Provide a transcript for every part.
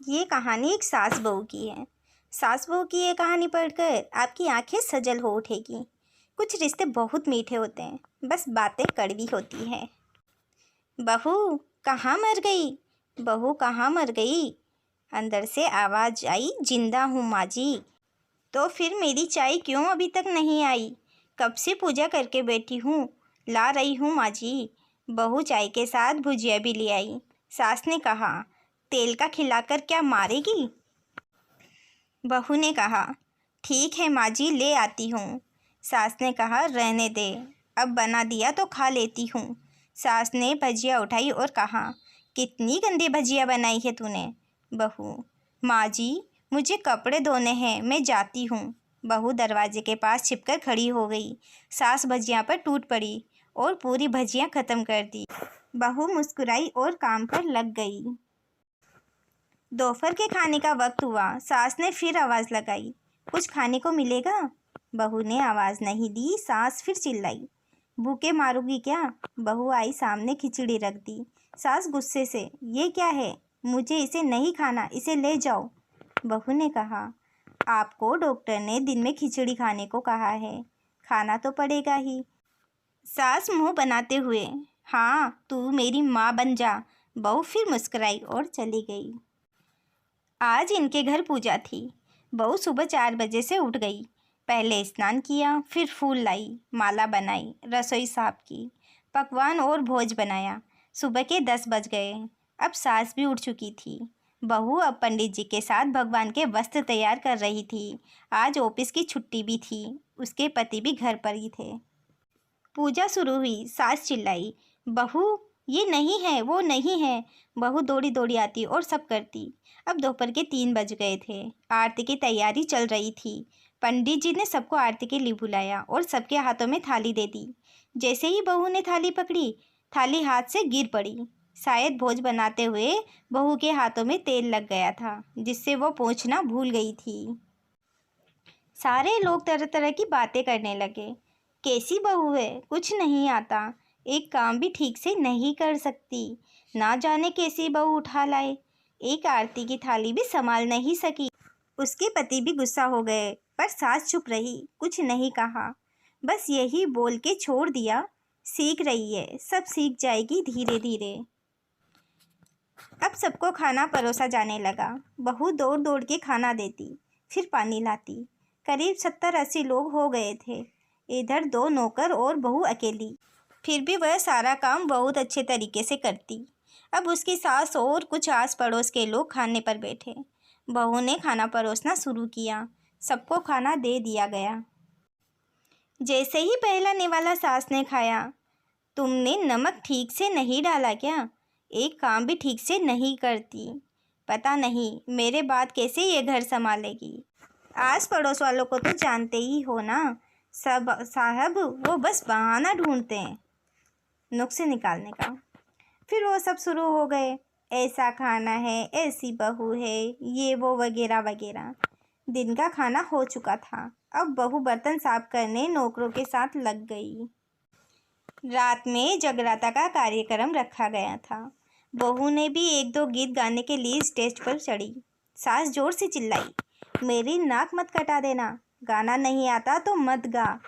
ये कहानी एक सास बहू की है। सास बहू की ये कहानी पढ़कर आपकी आंखें सजल हो उठेगी। कुछ रिश्ते बहुत मीठे होते हैं, बस बातें कड़वी होती हैं। बहू कहाँ मर गई, बहू कहाँ मर गई। अंदर से आवाज़ आई, जिंदा हूँ माँ जी। तो फिर मेरी चाय क्यों अभी तक नहीं आई। कब से पूजा करके बैठी हूँ, ला रही हूँ माँ जी। बहू चाय के साथ भुजिया भी ले आई। सास ने कहा, तेल का खिलाकर क्या मारेगी। बहू ने कहा, ठीक है माँ जी, ले आती हूँ। सास ने कहा, रहने दे, अब बना दिया तो खा लेती हूँ। सास ने भजिया उठाई और कहा, कितनी गंदी भजिया बनाई है तूने। बहू, माँ जी मुझे कपड़े धोने हैं, मैं जाती हूँ। बहू दरवाजे के पास छिपकर खड़ी हो गई। सास भजिया पर टूट पड़ी और पूरी भजिया ख़त्म कर दी। बहू मुस्कुराई और काम पर लग गई। दोपहर के खाने का वक्त हुआ। सास ने फिर आवाज़ लगाई, कुछ खाने को मिलेगा। बहू ने आवाज़ नहीं दी। सास फिर चिल्लाई, भूखे मारोगी क्या। बहू आई सामने, खिचड़ी रख दी। सास गुस्से से, ये क्या है, मुझे इसे नहीं खाना, इसे ले जाओ। बहू ने कहा, आपको डॉक्टर ने दिन में खिचड़ी खाने को कहा है, खाना तो पड़ेगा ही। सास मुंह बनाते हुए, हाँ तू मेरी माँ बन जा। बहू फिर मुस्कुराई और चली गई। आज इनके घर पूजा थी। बहू सुबह 4 बजे से उठ गई। पहले स्नान किया, फिर फूल लाई, माला बनाई, रसोई साफ की, पकवान और भोज बनाया। सुबह के 10 बज गए। अब सास भी उठ चुकी थी। बहू अब पंडित जी के साथ भगवान के वस्त्र तैयार कर रही थी। आज ऑफिस की छुट्टी भी थी। उसके पति भी घर पर ही थे। पूजा शुरू हुई। सास चिल्लाई, बहू ये नहीं है, वो नहीं है। बहू दौड़ी दौड़ी आती और सब करती। अब दोपहर के 3 बज गए थे। आरती की तैयारी चल रही थी। पंडित जी ने सबको आरती के लिए बुलाया और सबके हाथों में थाली दे दी। जैसे ही बहू ने थाली पकड़ी, थाली हाथ से गिर पड़ी। शायद भोज बनाते हुए बहू के हाथों में तेल लग गया था, जिससे वो पोंछना भूल गई थी। सारे लोग तरह तरह की बातें करने लगे। कैसी बहू है, कुछ नहीं आता, एक काम भी ठीक से नहीं कर सकती, ना जाने कैसी बहू उठा लाए, एक आरती की थाली भी संभाल नहीं सकी। उसके पति भी गुस्सा हो गए, पर सास चुप रही, कुछ नहीं कहा, बस यही बोल के छोड़ दिया, सीख रही है, सब सीख जाएगी धीरे धीरे। अब सबको खाना परोसा जाने लगा। बहू दौड़ दौड़ के खाना देती, फिर पानी लाती। करीब 70-80 लोग हो गए थे। इधर 2 नौकर और बहू अकेली। फिर भी वह सारा काम बहुत अच्छे तरीके से करती। अब उसकी सास और कुछ आस पड़ोस के लोग खाने पर बैठे। बहू ने खाना परोसना शुरू किया। सबको खाना दे दिया गया। जैसे ही पहला निवाला सास ने खाया, तुमने नमक ठीक से नहीं डाला क्या, एक काम भी ठीक से नहीं करती, पता नहीं मेरे बाद कैसे ये घर संभालेगी। आस पड़ोस वालों को तो जानते ही हो ना, सब साहब वो बस बहाना ढूंढते हैं नुक्स निकालने का। फिर वो सब शुरू हो गए, ऐसा खाना है, ऐसी बहू है, ये वो वगैरह वगैरह। दिन का खाना हो चुका था। अब बहू बर्तन साफ करने नौकरों के साथ लग गई। रात में जगराता का कार्यक्रम रखा गया था। बहू ने भी 1-2 गीत गाने के लिए स्टेज पर चढ़ी। सास जोर से चिल्लाई, मेरी नाक मत कटा देना, गाना नहीं आता तो मत गा,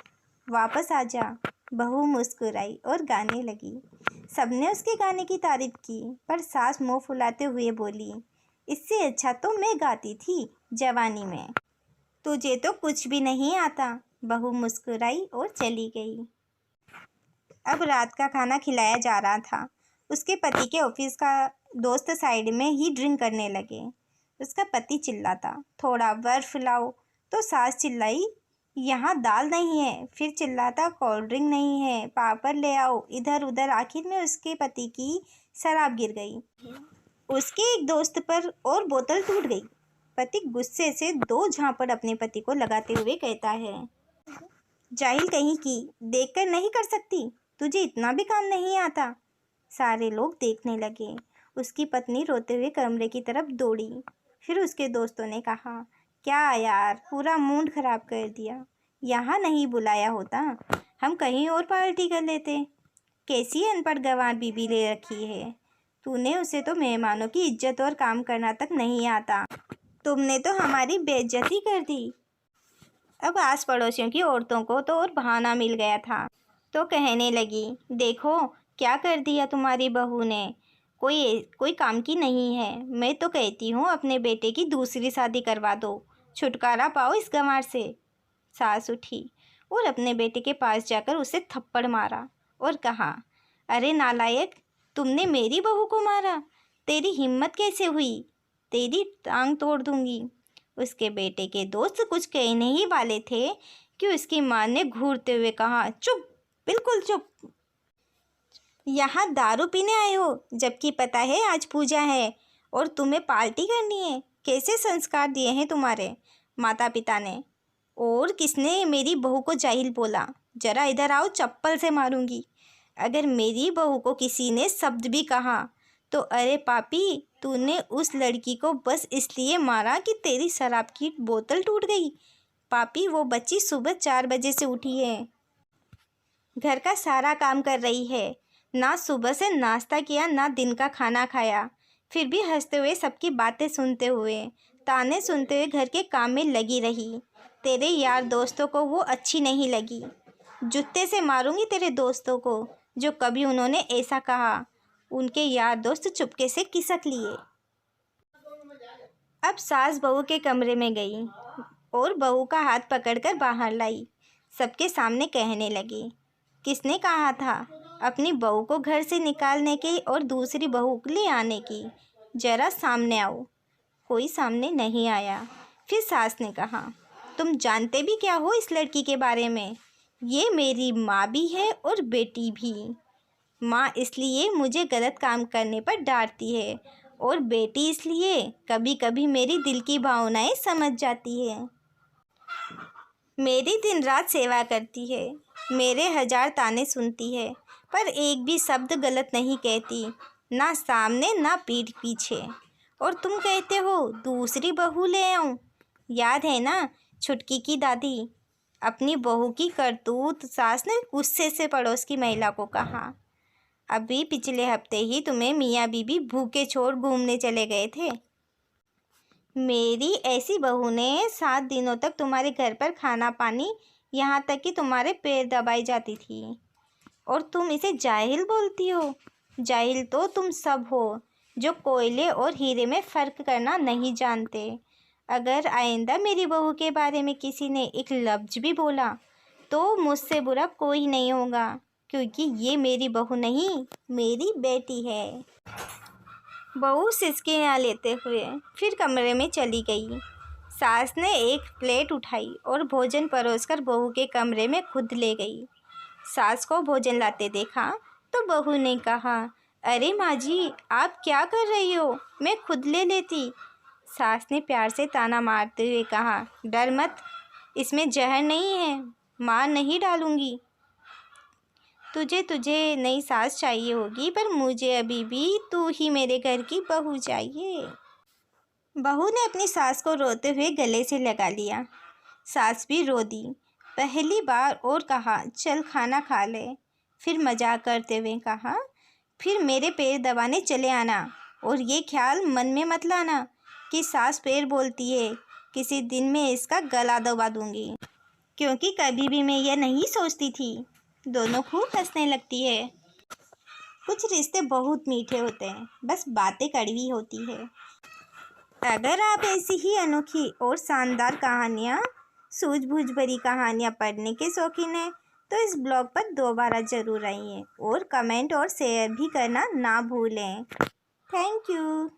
वापस आ जा। बहू मुस्कुराई और गाने लगी। सबने उसके गाने की तारीफ की, पर सास मुंह फुलाते हुए बोली, इससे अच्छा तो मैं गाती थी जवानी में, तुझे तो कुछ भी नहीं आता। बहू मुस्कुराई और चली गई। अब रात का खाना खिलाया जा रहा था। उसके पति के ऑफिस का दोस्त साइड में ही ड्रिंक करने लगे। उसका पति चिल्लाता, थोड़ा बर्फ लाओ, तो सास चिल्लाई, यहाँ दाल नहीं है। फिर चिल्लाता, कोल्ड ड्रिंक नहीं है, पापड़ ले आओ। इधर उधर, आखिर में उसके पति की शराब गिर गई। उसके एक दोस्त पर और बोतल टूट गई। पति गुस्से से 2 झापड़ अपने पति को लगाते हुए कहता है, जाहिल कहीं की, देखकर नहीं कर सकती, तुझे इतना भी काम नहीं आता। सारे लोग देखने लगे। उसकी पत्नी रोते हुए कमरे की तरफ दौड़ी। फिर उसके दोस्तों ने कहा, क्या यार, पूरा मूड खराब कर दिया, यहाँ नहीं बुलाया होता, हम कहीं और पार्टी कर लेते। कैसी अनपढ़ गंवार बीबी ले रखी है, तूने उसे तो मेहमानों की इज्जत और काम करना तक नहीं आता। तुमने तो हमारी बेइज्जती कर दी। अब आस पड़ोसियों की औरतों को तो और बहाना मिल गया था, तो कहने लगी, देखो क्या कर दिया तुम्हारी बहू ने, कोई काम की नहीं है। मैं तो कहती हूँ अपने बेटे की दूसरी शादी करवा दो, छुटकारा पाओ इस गंवार से। सास उठी और अपने बेटे के पास जाकर उसे थप्पड़ मारा और कहा, अरे नालायक, तुमने मेरी बहू को मारा, तेरी हिम्मत कैसे हुई, तेरी टांग तोड़ दूंगी। उसके बेटे के दोस्त कुछ कहने ही वाले थे कि उसकी माँ ने घूरते हुए कहा, चुप, बिल्कुल चुप। यहाँ दारू पीने आए हो, जबकि पता है आज पूजा है और तुम्हें पार्टी करनी है। कैसे संस्कार दिए हैं तुम्हारे माता पिता ने। और किसने मेरी बहू को जाहिल बोला? जरा इधर आओ, चप्पल से मारूंगी। अगर मेरी बहू को किसी ने शब्द भी कहा तो अरे पापी, तूने उस लड़की को बस इसलिए मारा कि तेरी शराब की बोतल टूट गई। पापी, वो बच्ची सुबह 4 बजे से उठी है, घर का सारा काम कर रही है, ना सुबह से नाश्ता किया ना दिन का खाना खाया, फिर भी हंसते हुए सबकी बातें सुनते हुए, ताने सुनते हुए घर के काम में लगी रही। तेरे यार दोस्तों को वो अच्छी नहीं लगी। जूते से मारूंगी तेरे दोस्तों को जो कभी उन्होंने ऐसा कहा। उनके यार दोस्त चुपके से खिसक लिए। अब सास बहू के कमरे में गई और बहू का हाथ पकड़कर बाहर लाई। सबके सामने कहने लगी, किसने कहा था अपनी बहू को घर से निकालने की और दूसरी बहू ले आने की? जरा सामने आओ। कोई सामने नहीं आया। फिर सास ने कहा, तुम जानते भी क्या हो इस लड़की के बारे में? ये मेरी माँ भी है और बेटी भी। माँ इसलिए मुझे गलत काम करने पर डांटती है और बेटी इसलिए कभी कभी मेरी दिल की भावनाएं समझ जाती है। मेरी दिन रात सेवा करती है, मेरे 1000 ताने सुनती है, पर एक भी शब्द गलत नहीं कहती, ना सामने ना पीठ पीछे। और तुम कहते हो दूसरी बहू ले आऊं? याद है ना छुटकी की दादी? अपनी बहू की करतूत सास ने गुस्से से पड़ोस की महिला को कहा। अभी पिछले हफ्ते ही तुम्हें मियाँ बीबी भूखे छोड़ घूमने चले गए थे। मेरी ऐसी बहू ने 7 दिनों तक तुम्हारे घर पर खाना पानी, यहाँ तक कि तुम्हारे पैर दबाई जाती थी, और तुम इसे जाहिल बोलती हो। जाहिल तो तुम सब हो जो कोयले और हीरे में फ़र्क करना नहीं जानते। अगर आइंदा मेरी बहू के बारे में किसी ने एक लफ्ज़ भी बोला तो मुझसे बुरा कोई नहीं होगा, क्योंकि ये मेरी बहू नहीं, मेरी बेटी है। बहू सिसकियाँ लेते हुए फिर कमरे में चली गई। सास ने एक प्लेट उठाई और भोजन परोसकर बहू के कमरे में खुद ले गई। सास को भोजन लाते देखा तो बहू ने कहा, अरे माँ जी, आप क्या कर रही हो, मैं खुद ले लेती। सास ने प्यार से ताना मारते हुए कहा, डर मत, इसमें जहर नहीं है, मार नहीं डालूंगी। तुझे नई सास चाहिए होगी, पर मुझे अभी भी तू ही मेरे घर की बहू चाहिए। बहू ने अपनी सास को रोते हुए गले से लगा लिया। सास भी रो दी पहली बार और कहा, चल खाना खा ले। फिर मजाक करते हुए कहा, फिर मेरे पैर दबाने चले आना, और ये ख्याल मन में मत लाना कि सास पैर बोलती है, किसी दिन मैं इसका गला दबा दूंगी। क्योंकि कभी भी मैं यह नहीं सोचती थी। दोनों खूब हंसने लगती है। कुछ रिश्ते बहुत मीठे होते हैं, बस बातें कड़वी होती है। अगर आप ऐसी ही अनोखी और शानदार कहानियाँ, सूझबूझ भरी कहानियाँ पढ़ने के शौकीन हैं तो इस ब्लॉग पर दोबारा ज़रूर आइए और कमेंट और शेयर भी करना ना भूलें। Thank you.